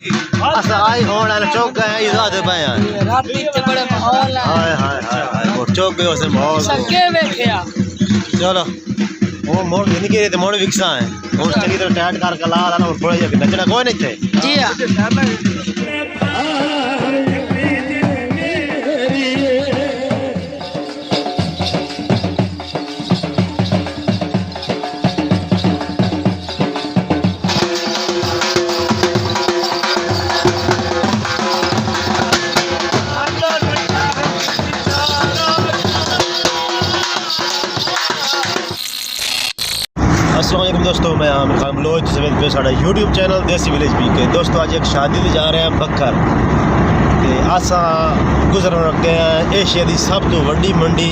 असा आई होने वाला चौक गए इजाद पे हैं रात ते बड़े माहौल है। हाय हाय हाय वो चौक गए उसे माहौल सके वेखया चलो वो मोड़ नहीं के ते मोड़ विकसा है वो चंगी तरह टाइट करके ला ना थोड़ा जिहा नचना कोई नहीं थे जी हां अस्सलामुअलैकुम दोस्तों, मैं आमिर खान बलोच समेत पे साडा यूट्यूब चैनल देसी विलेज पी के दोस्तों आज एक शादी ते जा रहे हैं बक्कर ते असा गुजरन लगे हैं एशिया की सब तो वड्डी मंडी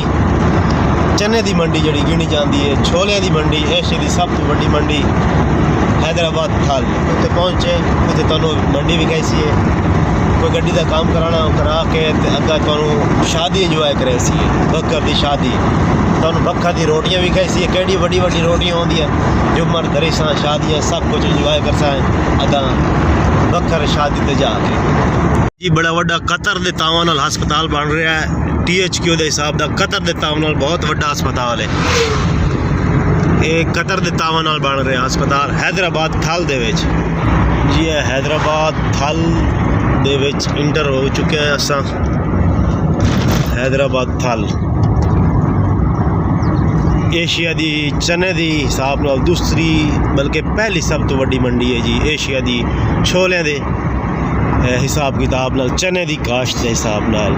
चने की मंडी जी गिनी जाती है छोलियां की मंडी एशिया की सब तो वड्डी मंडी हैदराबाद थल उत्थे पहुँचे उत्थे तुहानू मंडी विखाई सी कोई गड्डी का काम कराना करा के अग्गा तुहानू शादी इंजॉय करे सी बक्कर की शादी तुहानू बक्कर की रोटियां विखाई सी केड़ी वड्डी वड्डी रोटियां होंदियां जुमर दरिसा शादियां सब कुछ इंजॉय कर सकें अग्गा बक्कर शादी ते जाके जी बड़ा वड्डा कतर दे तावां नाल हस्पताल बन रहा है THQ के हिसाब का कतर के तावां नाल बहुत वड्डा हस्पताल है ये कतर के तावां नाल बन रहा हस्पताल हैदराबाद थल दे विच जी हैदराबाद थल दे विच इंटर हो चुके हैं असा हैदराबाद थल एशिया की चने की हिसाब नाल दूसरी बल्कि पहली सब तो वड्डी मंडी है जी एशिया की छोलियां दे हिसाब किताब नाल चने की काश्त के हिसाब नाल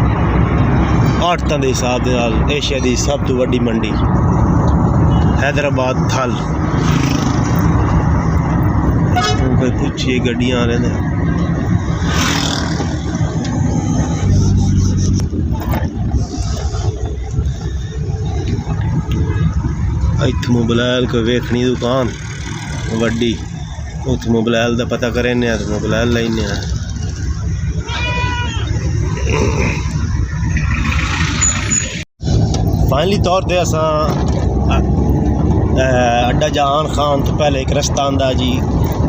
आड़तां के हिसाब नाल एशिया की सब तो वड्डी मंडी हैदराबाद थल कोई पूछिए गड्डियां आ रहे हैं इत्थे मोबाइल को वेखनी दुकान वड्डी उत्थे मोबाइल का पता करें तो मोबाइल लेने फाइनली तौर पर असा अड्डा जहान खान तो पहले एक रस्ता आंदा जी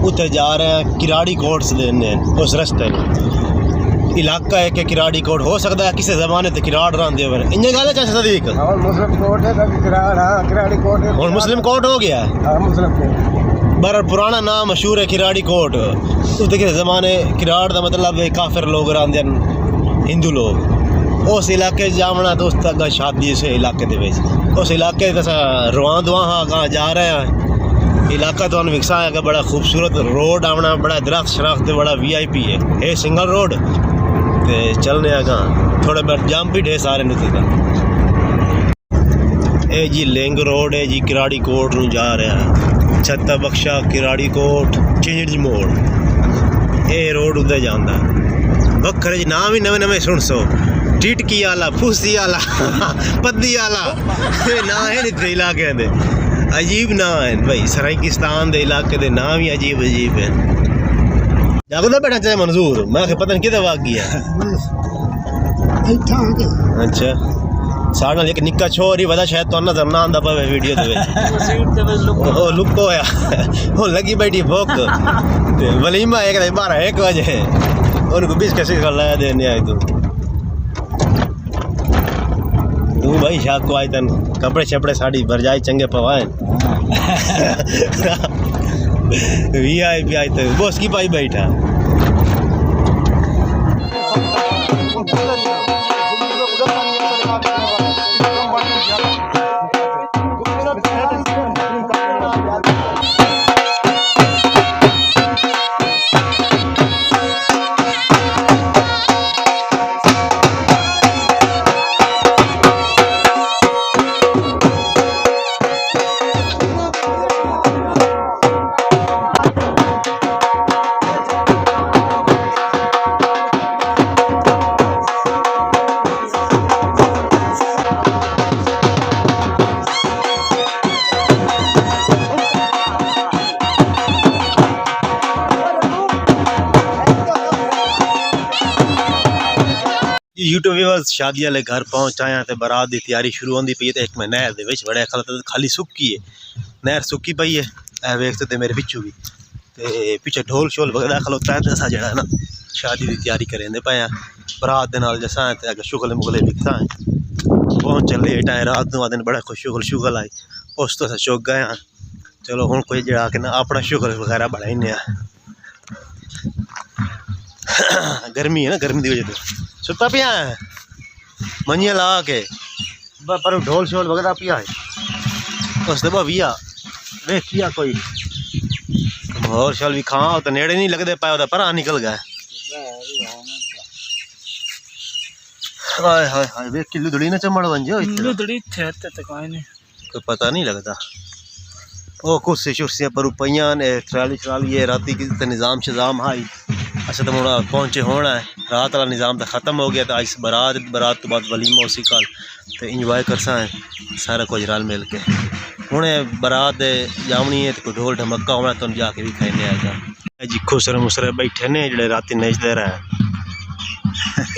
उत्थे जा रहे हैं किराड़ी कोट से देने उस रस्ते में इलाका है कि किराड़ी कोट हो सकता है किसी जमाने ते किराड़ रहांदे होवे इन्ने गल है सदीक और मुस्लिम कोट है किराड़ हां किराड़ी कोट है और मुस्लिम कोट हो गया हां मुस्लिम कोट बर पुराना नाम मशहूर है किराड़ी कोट उत्ते किसी जमाने किराड़ का मतलब है काफिर लोग रहांदे हिंदू लोग उस इलाके जावना तो उस तक शादी से इलाके दे विच उस इलाके रवां दुआ हाँ कहाँ जा रहे हैं इलाका तो विकसा है बड़ा खूबसूरत रोड आवना बड़ा दरख्त शराख्त बड़ा VIP है ये सिंगल रोड ते चलने आगा थोड़े बहुत जाम भी ढेर सारे नुते का ये जी लिंग रोड है जी किराड़ी कोट नू जा रहा है छत्ता बख्शा किराड़ी कोट चिंज मोड़ ये रोड उधर जाता बक्कर जी नाम ही नवे नवे सुन सो टिटकी आला फूसी आला पद्दी आला ना है नहीं इलाके दे अजीब ना है भाई सराइकिस्तान के इलाके के नाम ही अजीब अजीब है जागदा बैठा चाहे मंजूर मैं पता नहीं किधर भाग गया अच्छा साढ़े एक निक्का छोर ही वजह शायद तो नजर ना आंदा पवे वीडियो दे ओ लुक होया ओ लगी बैठी भूख ते वलीमा एक 12-1 बजे उनको 20 कैसे कर लाया देने आए तू भाई शाक को आए तन कपड़े छपड़े साड़ी भरजाई चंगे पवाए VIP आए तो बॉस की पाई बैठा यूट्यूब व्यूअर्स शादी वाले घर पहुँच आया तो बारात की तैयारी शुरू होती पई है। एक मैं नहर के बड़े खल खाली सुक्की है नहर सुक्की पई है वेख सकते मेरे पिछू भी ते पिछे ढोल शोल वगैरह खलोता है ते असां जेह्ड़ा है ना शादी की तैयारी करेंदे पे हैं बरात दे नाल जैसा है ते अगर शुगल मुगले बिकता है पहुंच लेट आए रात नू आदन बड़ा खुश शुगल आई उस तो अस चुक गए हैं चलो हुण कोई जड़ा के ना अपना शुगल वगैरह बनाइने गर्मी है ना गर्मी की वजह से सुता पिया है मंजियां ला के पर ढोल शोल वगैरह पिया है उस भविया वेखिया कोई और शल भी खां तो नेड़े नहीं लगते पाए पर निकल गए हाय हाय हाय वे किल्लू धड़ी ना चमड़ बन जाओ लुदड़ी थे ते कोई नहीं कोई पता नहीं लगता ओ कुर्सी शुर्सियाँ पर रुपया ने थराली थराली ये राती की तो निज़ाम शिजाम हाई अच्छा तो मुड़ा पहुँचे होना है रात वाला निज़ाम तो ख़त्म हो गया तो आज बारात तो बाद वलीमा उसी कल तो इंजॉय कर सा है सारा कुछ रल मिल के हूँ बारात जावनी है तो कोई ढोल ढमक्का होना तो जाके भी खाने आएगा जी खुसरे मुसरे बैठे ने जोड़े राती नचते रहे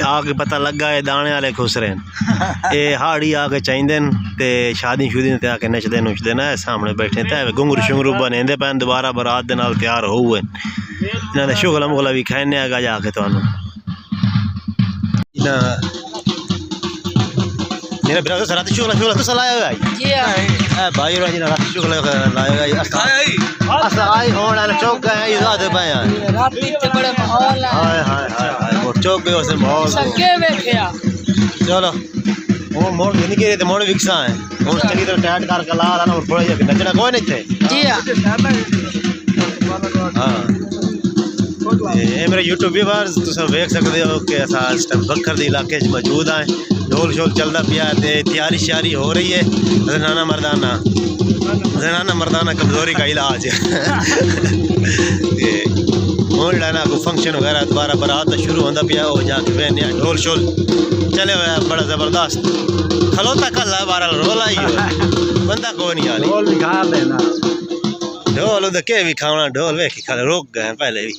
आके पता लगा है दाने वाले खुसरे ये हाड़ी आके चाहिए ते शादी शुदी ते आके नचते नुचते ना सामने बैठे ते घुंगरू शुंगरू बने पैन दोबारा बारात दे नाल तैयार होए इन्होंने शुगला मुगला भी खाने आएगा जाके तो मेरा बिरा तो रात शुगला शुगला तो लाया हुआ है भाई राजी रात शुगला लाया हुआ अस आई होना चौक गए इधर दे पाया रात ते बड़े माहौल है हाय हाय हाय वो चौक गए उसे माहौल सके वेखया चलो वो मोड़ नहीं गिरे तो मोड़ विकसा है और चली तो टाइट कर ला ना और थोड़ा जा नचना कोई नहीं थे जी हां ये मेरे यूट्यूब व्यूअर्स तुम देख सकते हो कि अस इस टाइम बखर के इलाके मौजूद हैं ढोल शोल चलता पिया तैयारी श्यारी हो रही है जनाना मर्दाना कमज़ोरी का इलाज हूँ ना कोई फंक्शन वगैरह दोबारा बारात शुरू होता पिया हो जाके बहने ढोल शोल चले हुए बड़ा ज़बरदस्त खलोता कल है बारह रोला ही बंदा कोई नहीं आली ढोल भी खा लेना ढोल उधर के भी खाना ढोल वे खा रोक गए पहले भी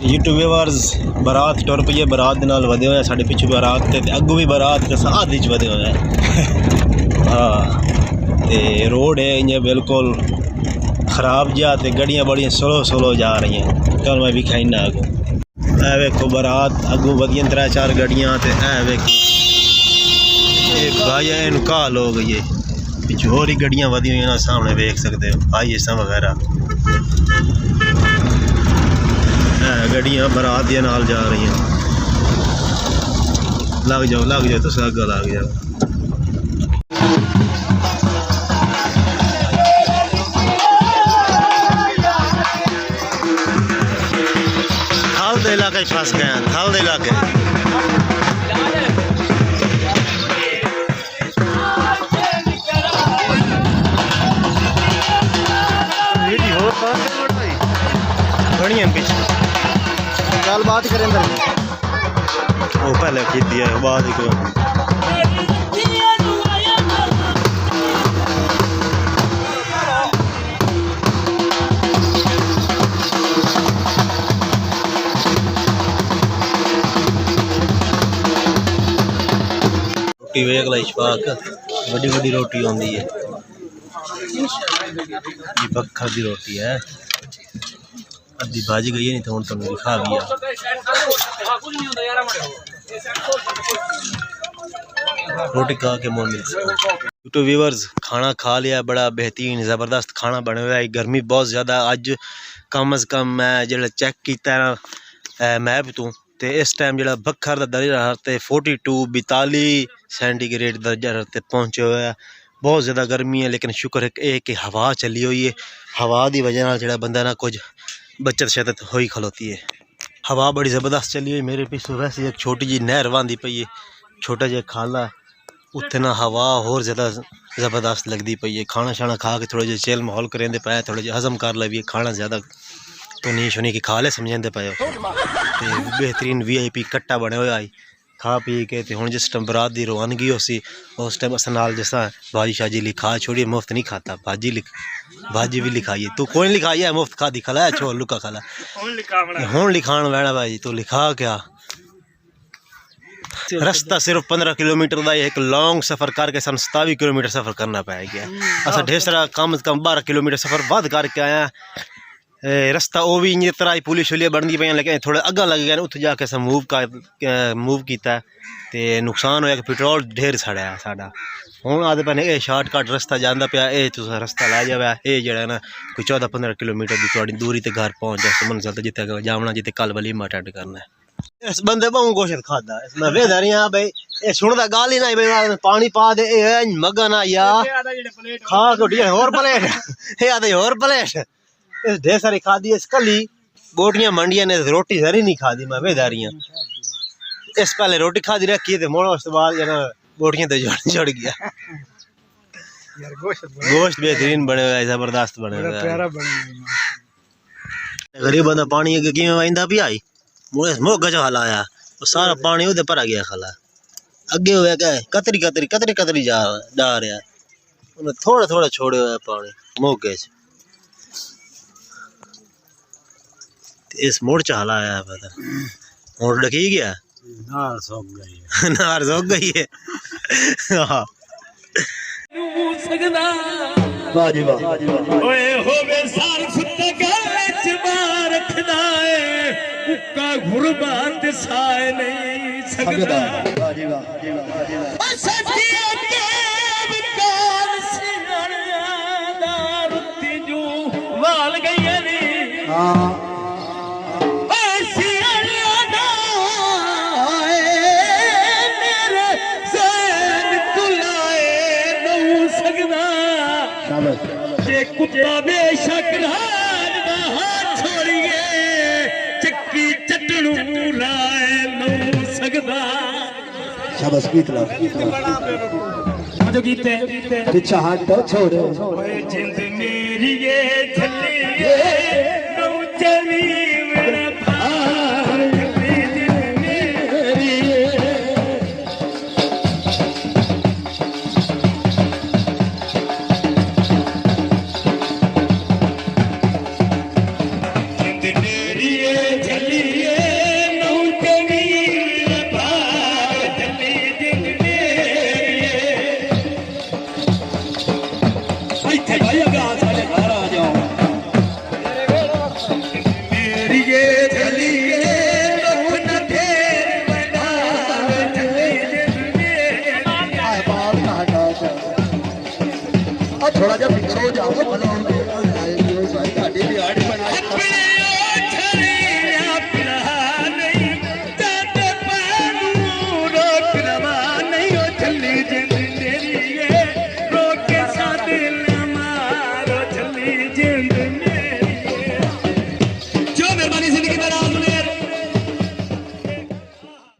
यूट्यूब व्यूअर्स बारात टुर पई है बारात दे नाल वधे होए साडे पिछू बारात ते अगू भी बारात ते साथ विच वधे होए हाँ ते रोड है इ'यां बिल्कुल खराब जा ते गड्डियां बड़ियां स्लो जा रही हैं कल मैं भी खाइना अगू ऐ वेखो बारात अगू वधियां 3-4 गड्डियां ते ऐ वेखो ये भाई इनू घाल हो गई है पिछू होर ही गड्डियां वधी हुई सामने वेख सकते हो भाई इस वगैरह गड्डियां बारात के नाल जा रही हैं लग जाओ तो अगर लग जाओ थाल दे इलाके फंस गए थाल दे इलाके बढ़िया पीछे गल बात करें वो पहले की है बाद को रोटी वेख ला इशफाक बड़ी रोटी आती है बखर की रोटी है अद्धी भाजी गई है नहीं तो हूँ तो मेरी खा गया। रोटी खा के मुँह मिल यूट्यूब व्यूवर्स खाना खा लिया, बड़ा बेहतरीन ज़बरदस्त खाना बने हुआ है। गर्मी बहुत ज़्यादा अज कम अज़ कम मैं जो चेक किया ना मैप तो इस टाइम जो बखर का दर्जा हरते 42 सेंटीग्रेड दर्जा हरते पहुँचे हुए है। बहुत ज़्यादा गर्मी है लेकिन शुक्र है कि हवा चली हुई है। हवा की वजह जो बंदा ना कुछ बचत शचत हो ही खलोती है। हवा बड़ी ज़बरदस्त चली हुई। मेरे पीछे वैसे एक छोटी जी नहर वाँदी पई है, छोटा जिहा खाला उत्थे ना हवा होर ज़्यादा ज़बरदस्त लगती पई है। खाना शाना खा के थोड़ा जिहा चिल माहौल करेंदे पे, थोड़ा जिहा हजम कर लवीए। खाना ज़्यादा तो नहीं शुनी की खा ले समझेंदे पे। बेहतरीन VIP कट्टा बने हुआ आई खा पी के ते हुण जिस टाइम बरात दी रवानगी हो सी उस टाइम अस नाल जिस भाजी शाजी लिखा छोड़ी। मुफ्त नहीं खाता भाजी भी लिखाई है। तू कोई नहीं लिखाई है मुफ्त खादी खला छोड़ लुका खला हुण लिखाण बैठा भाई तू लिखा क्या। रास्ता सिर्फ 15 किलोमीटर का एक लॉन्ग सफ़र करके सन 27 किलोमीटर सफ़र करना पै गया। असा ढेर सारा कम से कम 12 किलोमीटर सफ़र बाद करके आया। रास्ता वो भी इं तरह ही पुलिस शुलियाँ बनती पे लेकिन थोड़ा अग्गा लग गया उत्थे जाके अस मूव किया तो नुकसान होया कि पेट्रोल ढेर सड़िया साडा। हुण आदे पैने ये शार्टकट रास्ता जाता पाया, ये तुस रास्ता लै जावे ये जड़ा ना कोई 14-15 किलोमीटर की थोड़ी दूरी ते घर पहुँच जाए मंजिल जिते जावना जिते कल वलीमा अटेंड करना है। इस बंदे बहु गोश्त खादा मैं वेदा रही हाँ भाई ये सुनदा गाल ही नहीं भाई पानी पा दे मगा ना या खा के होर प्लेट ये आदे होर प्लेट इस ढेर सारी खादी इस कली बोटियां मंडिया ने रोटी सारी नहीं खादी। मैं वेदा रही इस पहले रोटी खादी रखी थे मोड़ उस बाद जना बोटियां तो चढ़ गया। गोश्त बेहतरीन बने हुआ है, जबरदस्त बने हुआ है। गरीब बंदा पानी अगे किवें वाइंदा पिया आई मोगा च हला आया वो सारा पानी उधर भरा गया खला अगे हुआ क्या कतरी जा रहा उन्हें थोड़ा थोड़ा छोड़े हुआ पानी मोगे च इस मोड़ च हला आया पता मोड़ डकी गया नार सोक गई है। हाँ वाह जी वाह ओए होवे सार सुत्ता गले च मार रखदा ए उक्का गुरबात साए नहीं सकदा। वाह जी वाह ओ सच्ची के विकार सियाणा दा रुत्ती जू वाल गई नी। हां कुत्ता बेशक छोड़िए चक्की चटनू लाए नौ सकदा। शाबाश जो गीते पीछा हाथ तो छोड़ो जिंद मेरी ये झल्ली नौ चली